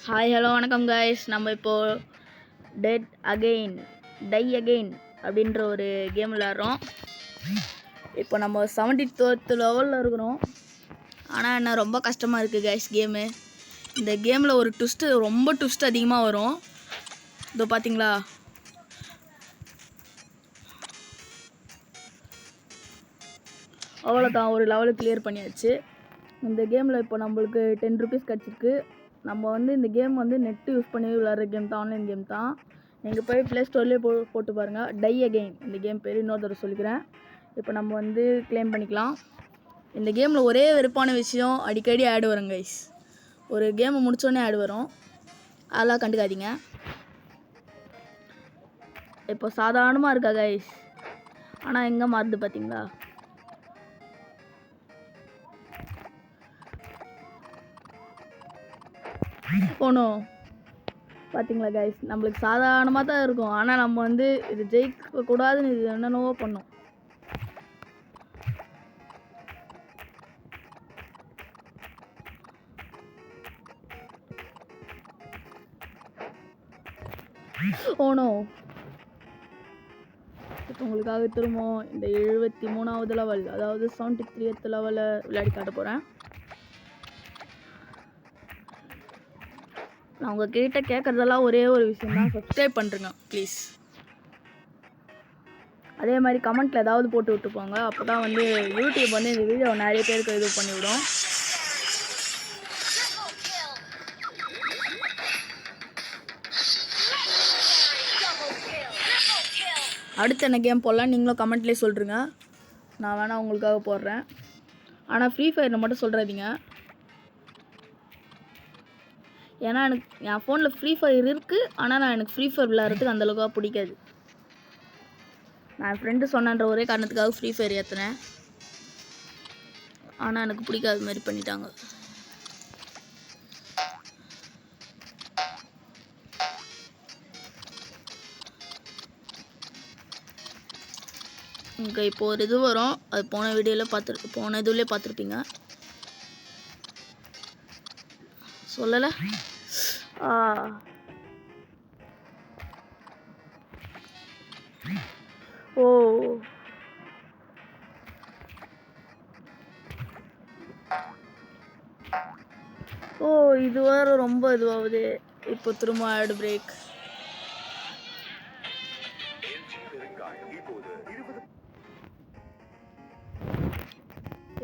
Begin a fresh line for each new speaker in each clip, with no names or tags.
Hi hello வணக்கம் guys. நம்ம இப்போது டை அகெயின் அப்படின்ற ஒரு கேம் விளையாடுறோம். இப்போ நம்ம 74th லெவலில் இருக்கிறோம். ஆனால் என்ன ரொம்ப கஷ்டமாக இருக்குது கைஸ் கேமு. இந்த கேமில் ஒரு ரொம்ப ட்விஸ்ட் அதிகமாக வரும். இதோ பார்த்தீங்களா, அவ்வளோதான், ஒரு லெவலுக்கு கிளியர் பண்ணியாச்சு. இந்த கேமில் இப்போ நம்மளுக்கு 10 ருபீஸ் கிடச்சிருக்கு. நம்ம வந்து இந்த கேம் வந்து நெட்டு யூஸ் பண்ணி விளையாடுற கேம் தான், ஆன்லைன் கேம் தான். நீங்கள் போய் ப்ளே ஸ்டோர்லேயே போட்டு பாருங்கள், டை அகெயின். இந்த கேம் பேர் இன்னொரு தடவை சொல்லிக்கிறேன். இப்போ நம்ம வந்து கிளைம் பண்ணிக்கலாம். இந்த கேமில் ஒரே வெறுப்பான விஷயம், அடிக்கடி ஆட் வரும் கைஸ். ஒரு கேமை முடித்தோடனே ஆட் வரும், அதெல்லாம் கண்டுக்காதீங்க. இப்போ சாதாரணமாக இருக்கா கைஸ், ஆனால் எங்கே மாறுது பார்த்தீங்களா? போனோம் பார்த்தீங்களா கைஸ், நம்மளுக்கு சாதாரணமாக தான் இருக்கும். ஆனால் நம்ம வந்து இது ஜெயிக்கக்கூடாதுன்னு இது என்னென்னவோ பண்ணோம். ஓனோ, இப்போ உங்களுக்காக திரும்ப இந்த 73வது லெவல், அதாவது 73th லெவலில் விளையாடி காட்ட போகிறேன். நான் உங்ககிட்ட கேட்குறதெல்லாம் ஒரே ஒரு விஷயம் தான், சப்ஸ்கிரைப் பண்ணுறேங்க ப்ளீஸ். அதே மாதிரி கமெண்ட்டில் ஏதாவது போட்டு விட்டு போங்க, அப்போ தான் வந்து யூடியூப் வந்து இந்த வீடியோ நிறைய பேருக்கு இது பண்ணிவிடும். அடுத்து என்ன கேம் போடலாம் நீங்களும் கமெண்ட்லேயே சொல்கிறீங்க, நான் வேணால் உங்களுக்காக போடுறேன். ஆனால் ஃப்ரீ ஃபயரில் மட்டும் சொல்கிறாதீங்க, ஏன்னா என் ஃபோனில் ஃப்ரீ ஃபயர் இருக்குது. ஆனால் எனக்கு ஃப்ரீ ஃபயர் விளையாடுறதுக்கு அந்தளவுக்காக பிடிக்காது. நான் என் ஃப்ரெண்டு சொன்னன்ற ஒரே காரணத்துக்காக ஃப்ரீ ஃபயர் ஏற்றுனேன், ஆனால் எனக்கு பிடிக்காத மாதிரி பண்ணிட்டாங்க. இங்கே இப்போ ஒரு இது வரும், அது போன இதுலேயே பார்த்துருப்பீங்க, சொல்லலை. ஓ ஓ இது வேறு ரொம்ப இதுவாகுது. இப்போ திரும்ப ஆட் பிரேக்.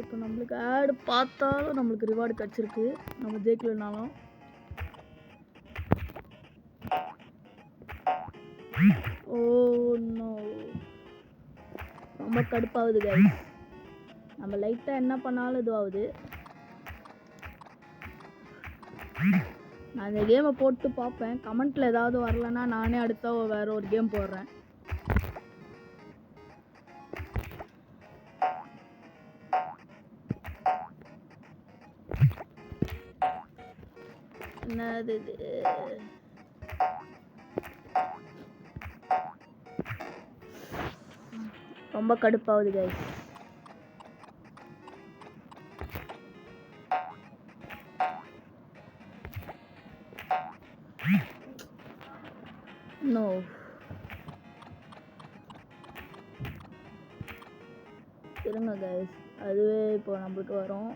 இப்போ நம்மளுக்கு ஆடு பார்த்தாலும் நம்மளுக்கு ரிவார்டு கிடச்சிருக்கு, நம்ம ஜெயிக்கலனாலும். ஓ நோ, ரொம்ப கடுப்பாகுது கைஸ். நம்ம லைட்டாக என்ன பண்ணாலும் இதுவாகுது. நான் இந்த கேமை போட்டு பார்ப்பேன், கமெண்ட்டில் ஏதாவது வரலன்னா நானே அடுத்த வேறு ஒரு கேம் போடுறேன். என்னது இது? ரொம்ப கடுப்பாகுது கைஸ். நோ, இருங்க கைஸ், அதுவே இப்போ நம்மளுக்கு வரும்.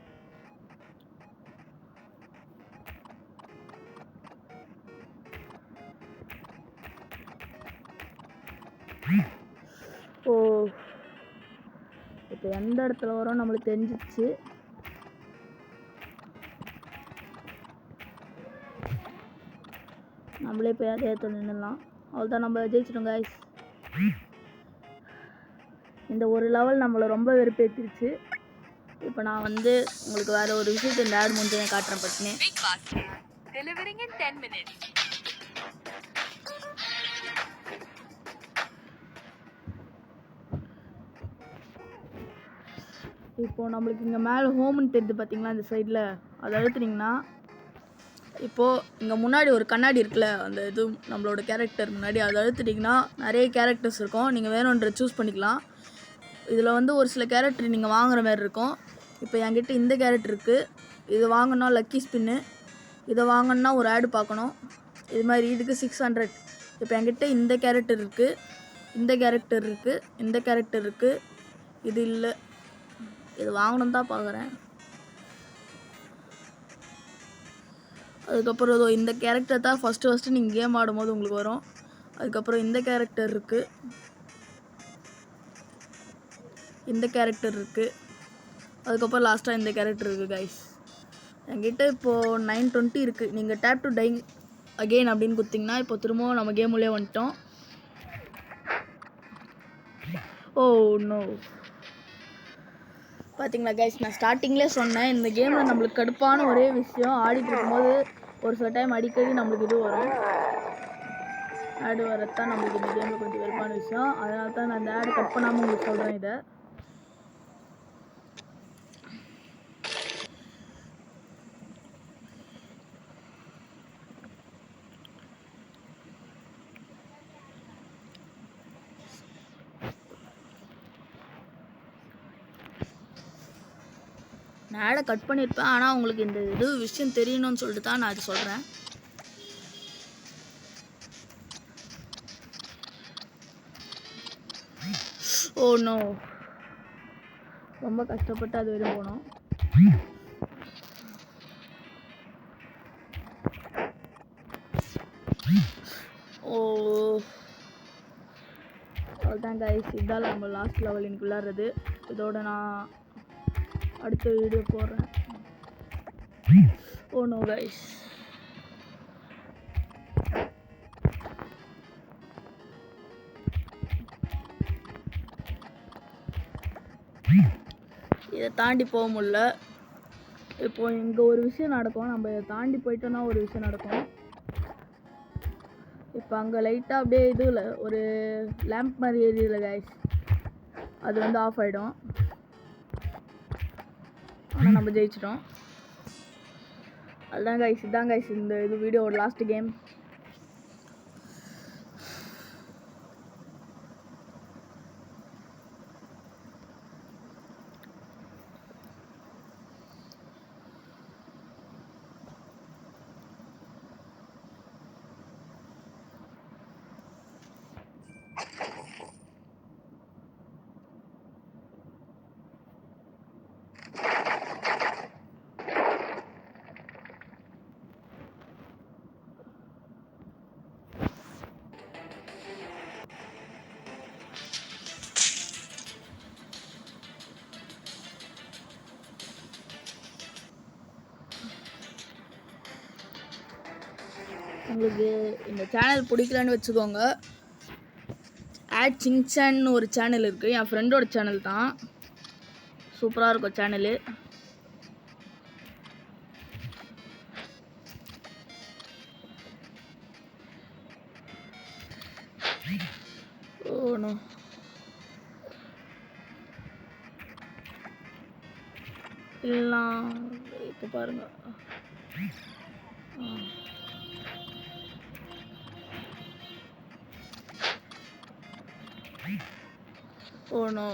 ஓ, இப்போ எந்த இடத்துல வரும் நம்மளுக்கு தெரிஞ்சிச்சு. நம்மளே போய் அதே இடத்துல நின்றுடலாம், அவ்வளோதான், நம்ம ஜெயிச்சிட்டோம் கைஸ். இந்த ஒரு லெவல் நம்மளை ரொம்ப வெறுப்பேற்றிருச்சு. இப்போ நான் வந்து உங்களுக்கு வேறு ஒரு விஷயத்தை இந்த ஆட் முடிஞ்சு காட்டுறேன் பட்டுன்னு. இப்போது நம்மளுக்கு இங்கே மேலே ஹோம்னு தெரியுது பார்த்தீங்களா, இந்த சைடில் அதை அழுத்துனீங்கன்னா, இப்போது இங்கே முன்னாடி ஒரு கண்ணாடி இருக்குல்ல, அந்த இது நம்மளோட கேரக்டர் முன்னாடி, அதை அழுத்துட்டிங்கன்னா நிறைய கேரக்டர்ஸ் இருக்கும், நீங்கள் வேணுன்ற சூஸ் பண்ணிக்கலாம். இதில் வந்து ஒரு சில கேரக்டர் நீங்கள் வாங்குகிற மாதிரி இருக்கும். இப்போ என்கிட்ட இந்த கேரக்டர் இருக்குது, இது வாங்கினா லக்கி ஸ்பின்னு. இதை வாங்கணுன்னா ஒரு ஆடு பார்க்கணும். இது மாதிரி இதுக்கு 600. இப்போ என்கிட்ட இந்த கேரக்டர் இருக்குது, இந்த கேரக்டர் இருக்குது, இந்த கேரக்டர் இருக்குது. இது இல்லை, இது வாங்கணும் தான் பார்க்குறேன். அதுக்கப்புறம் இதோ இந்த கேரக்டர் தான் ஃபஸ்ட்டு நீங்கள் கேம் ஆடும்போது உங்களுக்கு வரும். அதுக்கப்புறம் இந்த கேரக்டர் இருக்குது, இந்த கேரக்டர் இருக்குது, அதுக்கப்புறம் லாஸ்ட்டாக இந்த கேரக்டர் இருக்குது கைஸ். என்கிட்ட இப்போது 920 இருக்குது. நீங்கள் டேப் டு டை அகெயின் அப்படின்னு கொடுத்தீங்கன்னா இப்போ திரும்பவும் நம்ம கேம் உள்ளே வந்துட்டோம். ஓ நோ, பார்த்தீங்களா கைஸ், நான் ஸ்டார்டிங்லேயே சொன்னேன் இந்த கேமில் நம்மளுக்கு கடுப்பான ஒரே விஷயம், ஆடிட்டு இருக்கும்போது ஒரு சில டைம் அடிக்கடி நம்மளுக்கு இது வரும், ஆடு வரத்தான் நம்மளுக்கு இந்த கேமில் கொஞ்சம் வெறுப்பான விஷயம். அதனால தான் நான் இந்த ஆடு கட் பண்ணாமல் உங்களுக்கு சொல்கிறேன். இதை நான் ஆடை கட் பண்ணியிருப்பேன், ஆனால் உங்களுக்கு இந்த இது விஷயம் தெரியணும்னு சொல்லிட்டு தான் நான் அது சொல்கிறேன். ஓ நோ, ரொம்ப கஷ்டப்பட்டு அது வரையும் போனோம். ஓ அவ்வளோதான் கைஸ், இதால் நம்ம லாஸ்ட் லெவல் எனக்கு விளாட்றது. இதோட நான் அடுத்த வீடியோ போடுறேன். ஓ நோ கைஸ், இதை தாண்டி போக முடியல. இப்போ இங்கே ஒரு விஷயம் நடக்கும், நம்ம இதை தாண்டி போயிட்டோன்னா ஒரு விஷயம் நடக்கும். இப்போ அங்கே லைட்டாக அப்படியே இதுல ஒரு லேம்ப் மாதிரி ஏரியில கைஸ், அது வந்து ஆஃப் ஆகிடும். ஆனால் நம்ம ஜெயிச்சிட்டோம். அதுதான் கைஸ், இதுதான் கைஸ் இந்த இது வீடியோட லாஸ்ட் கேம். உங்களுக்கு இந்த சேனல் பிடிக்கலன்னு வச்சுக்கோங்க, ஆட் சிங்சான்னு ஒரு சேனல் இருக்குது, என் ஃப்ரெண்டோட சேனல் தான், சூப்பராக இருக்கும் சேனலு. ஓ நோ, எல்லாம் இப்போ பாருங்க. ஓ நோ,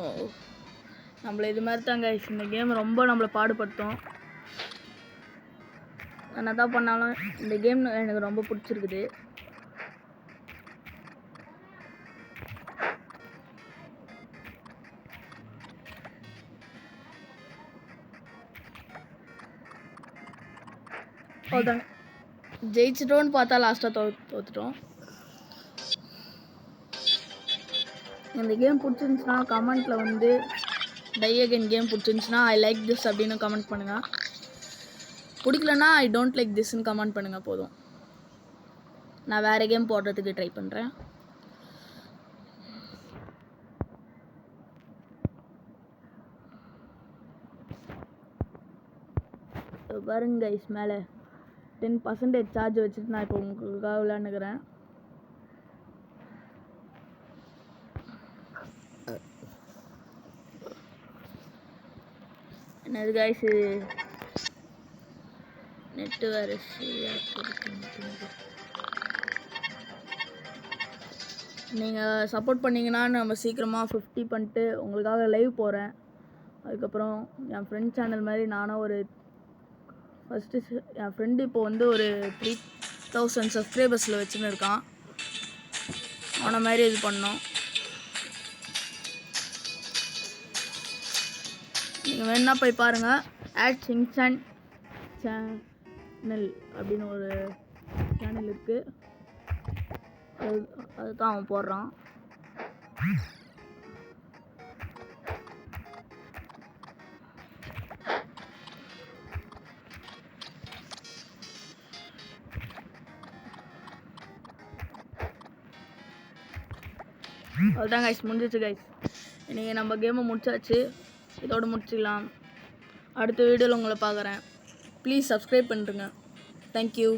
நம்மளை இது மாதிரி தாங்க இந்த கேம் ரொம்ப நம்மளை பாடுபடுத்தும். என்ன தான் பண்ணாலும் இந்த கேம் எனக்கு ரொம்ப பிடிச்சிருக்குது. அவ்வளோதாங்க, ஜெயிச்சிட்டோன்னு பார்த்தா லாஸ்ட்டாக தோத்துட்டோம். இந்த கேம் பிடிச்சிருந்துச்சுன்னா கமெண்ட்டில் வந்து டை அகைன் கேம் பிடிச்சிருந்துச்சுன்னா ஐ லைக் திஸ் அப்படின்னு கமெண்ட் பண்ணுங்கள். பிடிக்கலன்னா ஐ டோன்ட் லைக் திஸ்ன்னு கமெண்ட் பண்ணுங்கள் போதும். நான் வேறு கேம் போடுறதுக்கு ட்ரை பண்ணுறேன். பாருங்க கைஸ், மேலே 10% சார்ஜ் வச்சுட்டு நான் இப்போ உங்களுக்காக விளையாண்டுக்கிறேன். என்னது கைஸ், நெட்டு வேறு நீங்கள் சப்போர்ட் பண்ணிங்கன்னா நம்ம சீக்கிரமாக 50 பண்ணிட்டு உங்களுக்காக லைவ் போகிறேன். அதுக்கப்புறம் என் ஃப்ரெண்ட் சேனல் மாதிரி நானும் ஒரு ஃபஸ்ட்டு என் ஃப்ரெண்டு இப்போ வந்து ஒரு 3000 சப்ஸ்கிரைபர்ஸில் வச்சுன்னு இருக்கான். அவனை மாதிரி இது பண்ணோம். நீங்கள் வேணா போய் பாருங்கள். @சிங்சான் சேனல் அப்படின்னு ஒரு சேனல் இருக்குது. அதுதான் அவன் போடுறான். அதுதான் கைஸ், முடிஞ்சிச்சு கைஸ். இன்றைக்கி நம்ம கேமை முடிச்சாச்சு. இதோடு முடிச்சிக்கலாம். அடுத்த வீடியோவில் உங்களை பார்க்குறேன். ப்ளீஸ் சப்ஸ்கிரைப் பண்ணுறேங்க. தேங்க்யூ.